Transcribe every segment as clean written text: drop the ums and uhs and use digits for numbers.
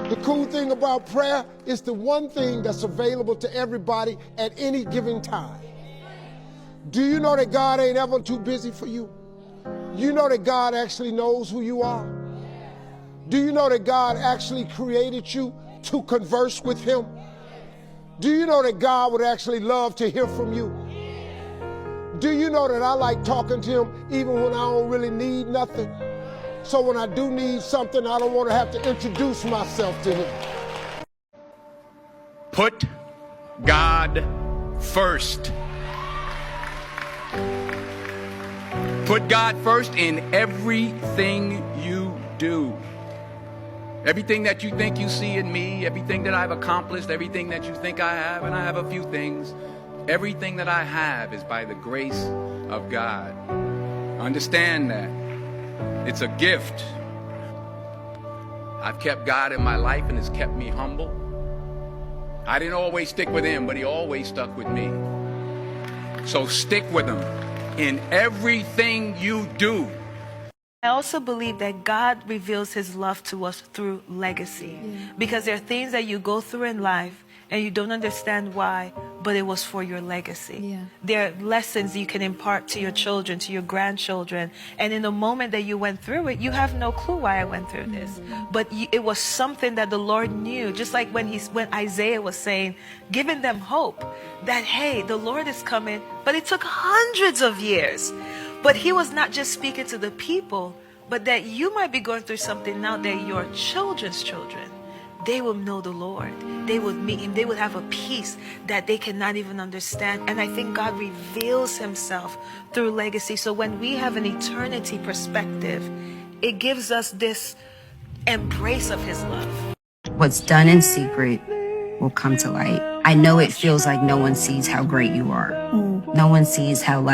The cool thing about prayer is the one thing that's available to everybody at any given time. Do you know that God ain't ever too busy for you? You know that God actually knows who you are? Do you know that God actually created you to converse with Him? Do you know that God would actually love to hear from you? Do you know that I like talking to Him even when I don't really need nothing? So when I do need something, I don't want to have to introduce myself to Him. Put God first. Put God first in everything you do. Everything that you think you see in me, everything that I've accomplished, everything that you think I have, and I have a few things, everything that I have is by the grace of God. Understand that. It's a gift. I've kept God in my life and it's kept me humble. I didn't always stick with Him, but He always stuck with me. So stick with Him in everything you do. I also believe that God reveals His love to us through legacy. Because there are things that you go through in life and you don't understand why, but it was for your legacy. There are lessons you can impart to your children, to your grandchildren. And in the moment that you went through it, you have no clue why I went through this. But it was something that the Lord knew. Just like when Isaiah was saying, giving them hope that, hey, the Lord is coming. But it took hundreds of years. But He was not just speaking to the people, but that you might be going through something now that your children's children, they will know the Lord. They would meet Him. They would have a peace that they cannot even understand. And I think God reveals Himself through legacy. So when we have an eternity perspective, it gives us this embrace of His love. What's done in secret will come to light. I know it feels like no one sees how great you are. No one sees how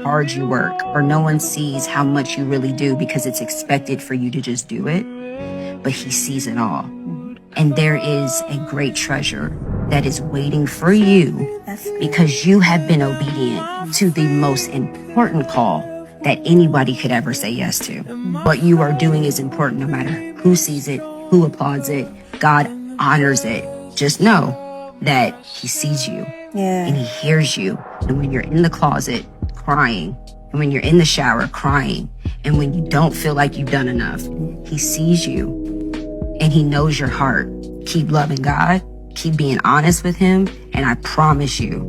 hard you work, or no one sees how much you really do because it's expected for you to just do it. But He sees it all. And there is a great treasure that is waiting for you because you have been obedient to the most important call that anybody could ever say yes to. What you are doing is important no matter who sees it, who applauds it. God honors it. Just know that He sees you and He hears you. And when you're in the closet crying, and when you're in the shower crying, and when you don't feel like you've done enough, He sees you. And He knows your heart. Keep loving God. Keep being honest with Him. And I promise you,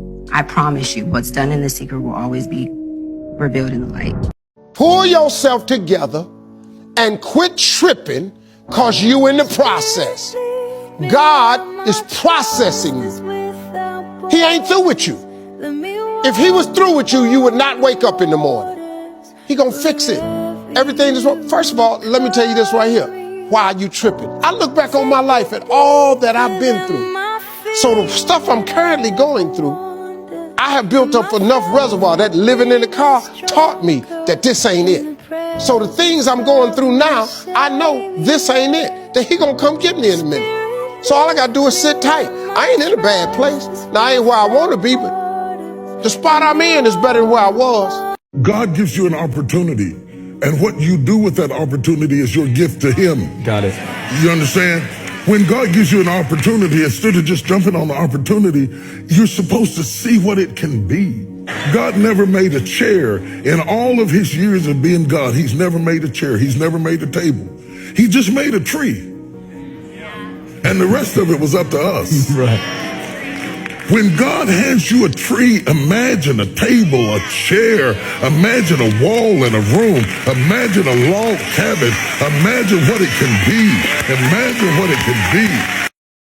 what's done in the secret will always be revealed in the light. Pull yourself together and quit tripping because you in the process. God is processing you. He ain't through with you. If He was through with you, you would not wake up in the morning. He gonna fix it. Everything is wrong. First of all, let me tell you this right here. Why are you tripping? I look back on my life at all that I've been through. So the stuff I'm currently going through, I have built up enough reservoir that living in the car taught me that this ain't it. So the things I'm going through now, I know this ain't it. That He gonna come get me in a minute. So all I gotta do is sit tight. I ain't in a bad place. Now I ain't where I wanna be, but the spot I'm in is better than where I was. God gives you an opportunity. And what you do with that opportunity is your gift to Him. Got it. You understand? When God gives you an opportunity, instead of just jumping on the opportunity, you're supposed to see what it can be. God never made a chair. In all of His years of being God, He's never made a chair. He's never made a table. He just made a tree. And the rest of it was up to us. Right. When God hands you a tree, imagine a table, a chair, imagine a wall in a room, imagine a log cabin, imagine what it can be, imagine what it can be.